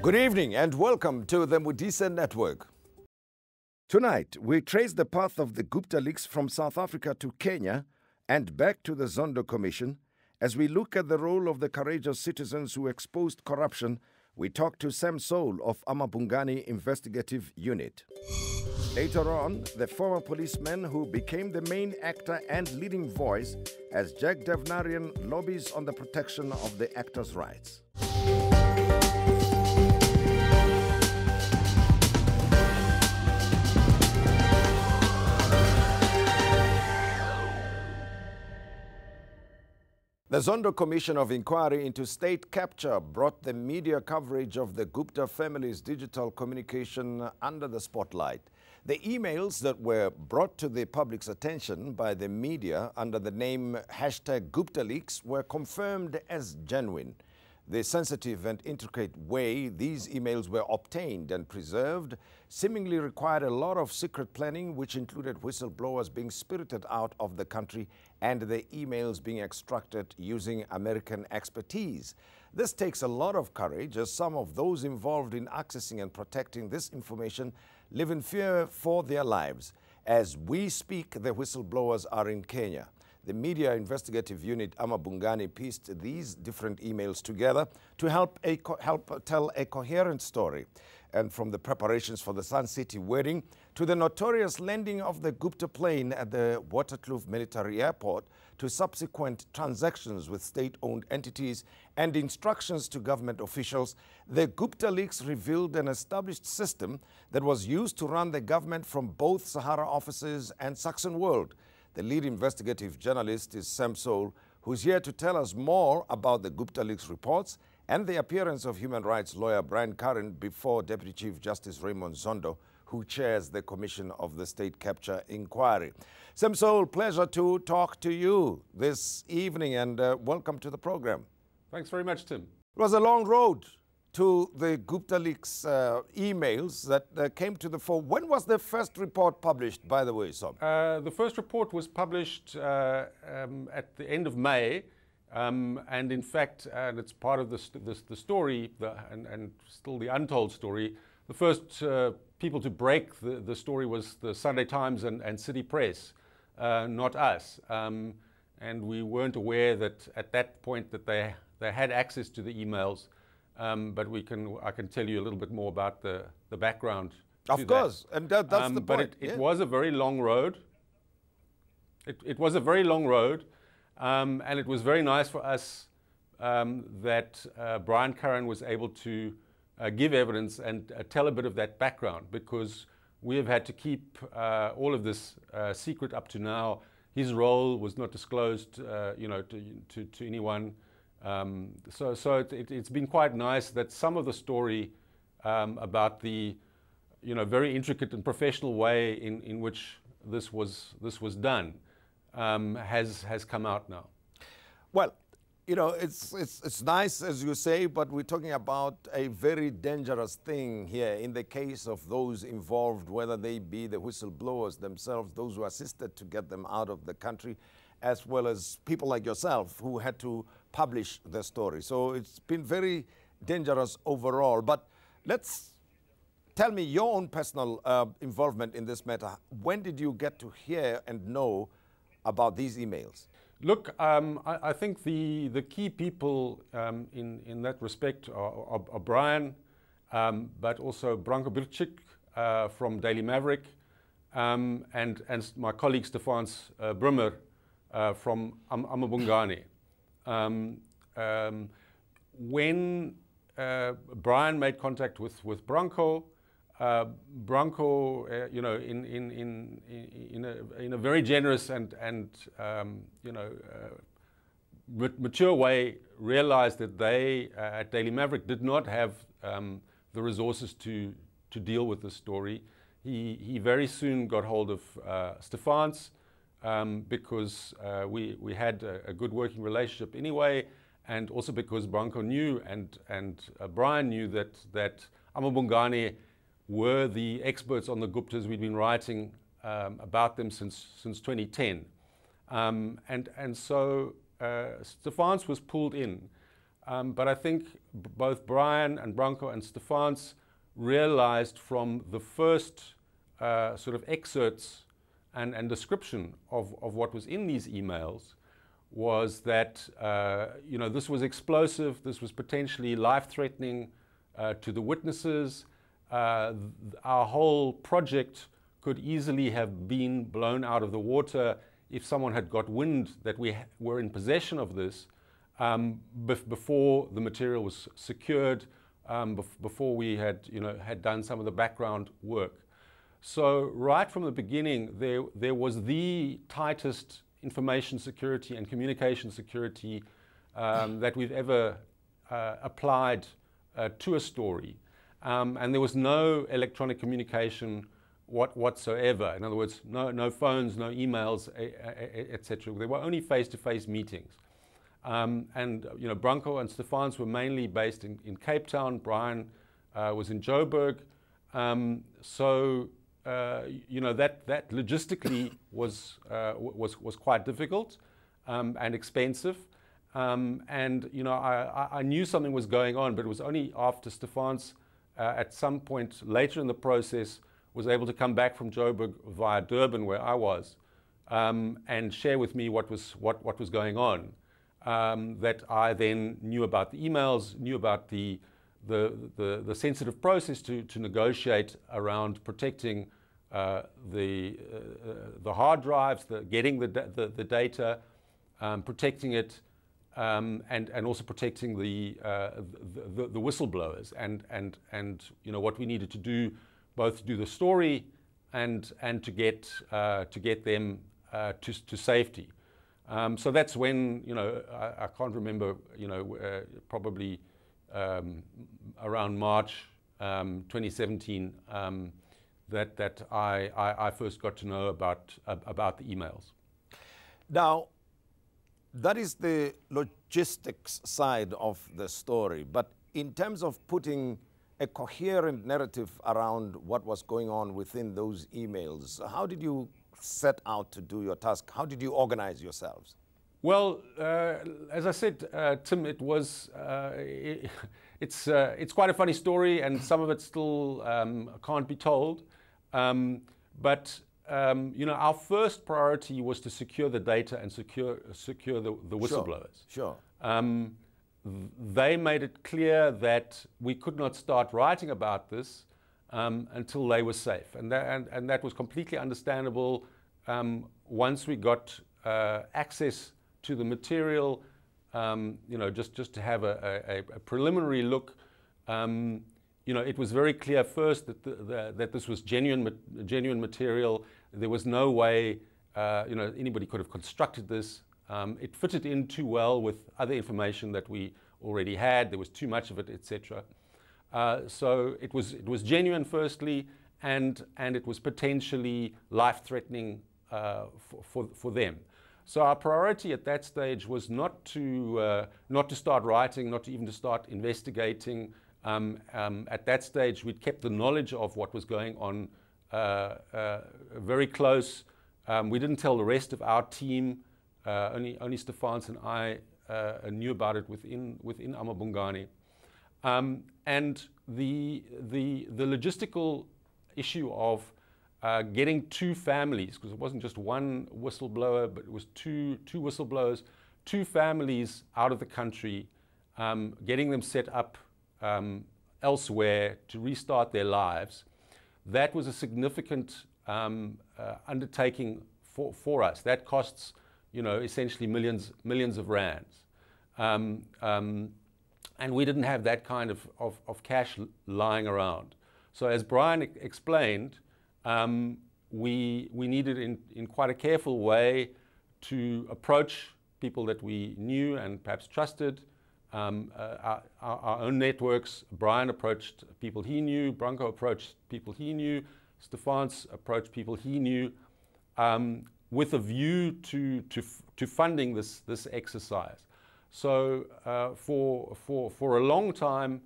Good evening and welcome to the Modise Network. Tonight, we trace the path of the Gupta leaks from South Africa to Kenya and back to the Zondo Commission. As we look at the role of the courageous citizens who exposed corruption, we talk to Sam Soul of Amabungani Investigative Unit. Later on, the former policeman who became the main actor and leading voice as Jack Devnarian lobbies on the protection of the actors' rights. The Zondo Commission of Inquiry into State Capture brought the media coverage of the Gupta family's digital communication under the spotlight. The emails that were brought to the public's attention by the media under the name #GuptaLeaks were confirmed as genuine. The sensitive and intricate way these emails were obtained and preserved seemingly required a lot of secret planning, which included whistleblowers being spirited out of the country and the emails being extracted using American expertise. This takes a lot of courage, as some of those involved in accessing and protecting this information live in fear for their lives. As we speak, the whistleblowers are in Kenya. The Media Investigative Unit Amabungani pieced these different emails together to help tell a coherent story. And from the preparations for the Sun City wedding to the notorious landing of the Gupta plane at the Waterkloof Military Airport to subsequent transactions with state-owned entities and instructions to government officials, the Gupta leaks revealed an established system that was used to run the government from both Sahara offices and Saxon World. The lead investigative journalist is Sam Soul, who's here to tell us more about the Gupta leaks reports and the appearance of human rights lawyer Brian Curran before Deputy Chief Justice Raymond Zondo, who chairs the Commission of the State Capture Inquiry. Sam Soul, pleasure to talk to you this evening and welcome to the program. Thanks very much, Tim. It was a long road to the Gupta leaks emails that came to the fore. When was the first report published, by the way, Sam? The first report was published at the end of May, and in fact, and it's part of the story, and still the untold story. The first people to break the story was the Sunday Times and City Press, not us. And we weren't aware that at that point that they had access to the emails. But I can tell you a little bit more about the background. Of course, and that's the point. But it was a very long road. It was a very long road, and it was very nice for us that Brian Curran was able to give evidence and tell a bit of that background, because we have had to keep all of this secret up to now. His role was not disclosed, to anyone. So it's been quite nice that some of the story about the very intricate and professional way in which this was done has come out now. Well, it's nice, as you say, but we're talking about a very dangerous thing here in the case of those involved, whether they be the whistleblowers themselves, those who assisted to get them out of the country, as well as people like yourself who had to publish the story. So it's been very dangerous overall. But tell me your own personal involvement in this matter. When did you get to hear and know about these emails? Look, I think the key people in that respect are Brian, but also Branko Birchik from Daily Maverick, and my colleague Stefans Brummer from Amabungani. When Brian made contact with Branko, in a very generous and mature way, realized that they at Daily Maverick did not have the resources to deal with the story. He very soon got hold of Stefans, because we had a good working relationship anyway, and also because Branko knew and Brian knew that Amabungani were the experts on the Guptas. We'd been writing about them since 2010, and so Stefans was pulled in. But I think both Brian and Branko and Stefans realized from the first sort of excerpts and description of what was in these emails was that this was explosive, this was potentially life-threatening to the witnesses. Our whole project could easily have been blown out of the water if someone had got wind that we were in possession of this before the material was secured, before we had done some of the background work. So right from the beginning, there was the tightest information security and communication security that we've ever applied to a story. And there was no electronic communication whatsoever. In other words, no phones, no emails, etc. There were only face-to-face meetings. Branko and Stefans were mainly based in Cape Town. Brian was in Joburg. That logistically was quite difficult and expensive. I knew something was going on, but it was only after Stefans, at some point later in the process, was able to come back from Joburg via Durban, where I was, and share with me what was going on. That I then knew about the emails, knew about the sensitive process to negotiate around protecting the hard drives, getting the data, protecting it, and also protecting the whistleblowers, and what we needed to do, both to do the story and to get them to safety. So that's when I can't remember, probably around March 2017 that I first got to know about the emails. Now, that is the logistics side of the story, but in terms of putting a coherent narrative around what was going on within those emails, how did you set out to do your task? How did you organize yourselves? Well, as I said, Tim, it was it's quite a funny story, and some of it still can't be told. But our first priority was to secure the data and secure the whistleblowers. Sure. They made it clear that we could not start writing about this until they were safe, and that was completely understandable. Once we got access to the material, just to have a preliminary look, it was very clear first that this was genuine material. There was no way anybody could have constructed this. It fitted in too well with other information that we already had. There was too much of it, etc. So it was genuine firstly, and it was potentially life-threatening for them. So our priority at that stage was not to start writing, not even to start investigating. At that stage, we'd kept the knowledge of what was going on very close. We didn't tell the rest of our team. Only Stefans and I knew about it within Amabungani. And the logistical issue of getting two families, because it wasn't just one whistleblower, but it was two whistleblowers, two families out of the country, getting them set up elsewhere to restart their lives. That was a significant undertaking for us. That costs, essentially millions of rands. And we didn't have that kind of cash lying around. So as Brian explained, we needed in quite a careful way to approach people that we knew and perhaps trusted, our own networks. Brian approached people he knew, Branko approached people he knew, Stefans approached people he knew, with a view to funding this exercise. So for a long time,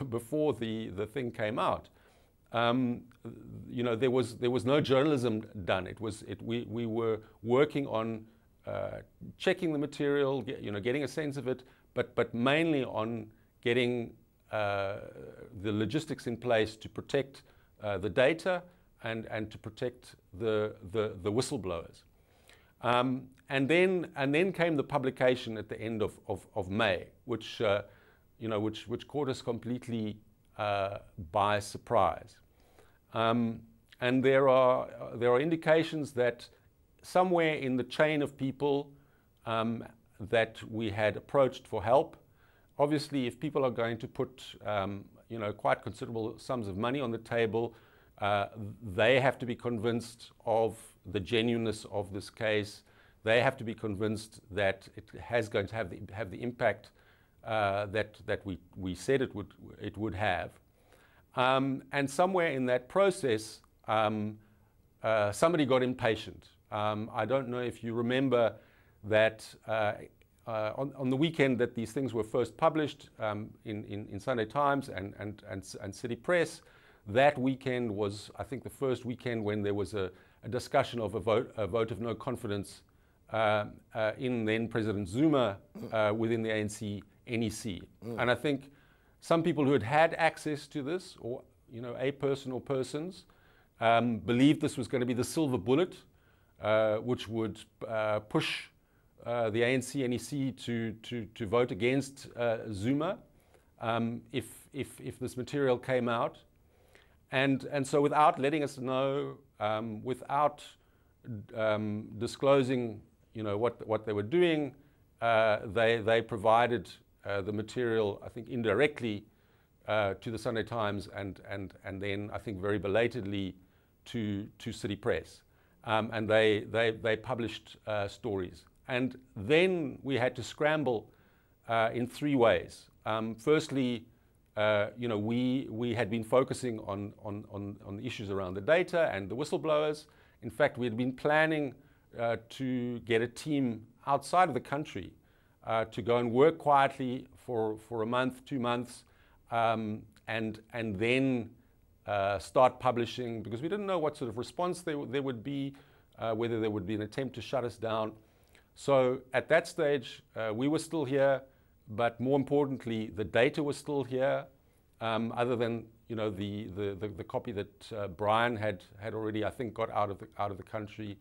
before the thing came out, there was no journalism done. We were working on checking the material, getting a sense of it, but mainly on getting the logistics in place to protect the data and to protect the whistleblowers. And then came the publication at the end of May, which which caught us completely by surprise. And there are indications that somewhere in the chain of people that we had approached for help. Obviously, if people are going to put quite considerable sums of money on the table, they have to be convinced of the genuineness of this case. They have to be convinced that it has going to have the impact that we said it would have. And somewhere in that process, somebody got impatient. I don't know if you remember that on the weekend that these things were first published in Sunday Times and City Press. That weekend was, I think, the first weekend when there was a discussion of a vote of no confidence in then President Zuma within the ANC NEC. And I think some people who had access to this, or a person or persons, believed this was going to be the silver bullet, which would push the ANC NEC to vote against Zuma if this material came out. And so without letting us know, without disclosing what they were doing, they provided the material, I think, indirectly to the Sunday Times and then I think very belatedly to City Press. And they published stories. And then we had to scramble in three ways. Firstly, we had been focusing on the issues around the data and the whistleblowers. In fact, we had been planning to get a team outside of the country to go and work quietly for a month, 2 months, and then start publishing, because we didn't know what sort of response there would be, whether there would be an attempt to shut us down. So at that stage, we were still here, but more importantly, the data was still here, other than the copy that Brian had already, I think, got out of the country,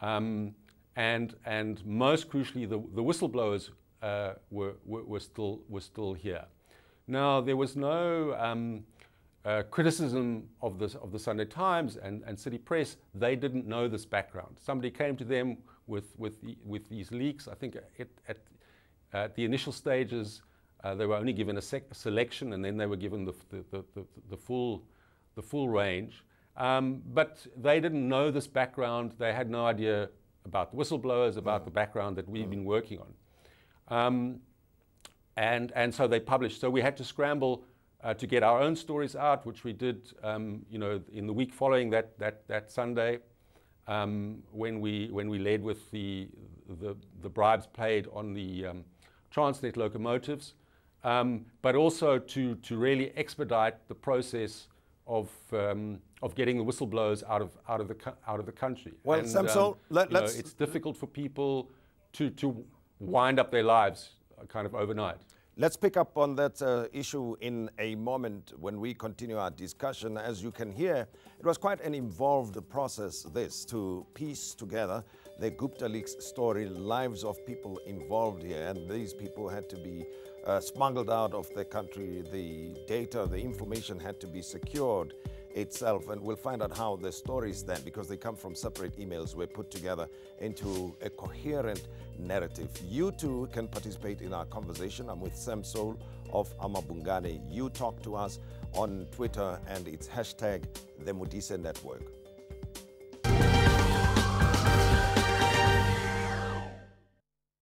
and most crucially, the whistleblowers were still here. Now there was no criticism of the Sunday Times and City Press. They didn't know this background. Somebody came to them with these leaks. I think at the initial stages, they were only given a selection, and then they were given the full range. But they didn't know this background. They had no idea about the whistleblowers, about the background that we've been working on. And so they published. So we had to scramble to get our own stories out, which we did, in the week following that Sunday, when we led with the bribes paid on the Transnet locomotives, but also to really expedite the process of getting the whistleblowers out of the country. Well, and, Samso, it's difficult for people to wind up their lives kind of overnight. Let's pick up on that issue in a moment when we continue our discussion. As you can hear, it was quite an involved process, this, to piece together the Gupta leaks story, lives of people involved here, and these people had to be smuggled out of the country. The data, the information had to be secured itself, and we'll find out how the stories then, because they come from separate emails, were put together into a coherent narrative. You too can participate in our conversation. I'm with Sam Soul of Amabungane. You talk to us on Twitter, and it's hashtag the Modise Network.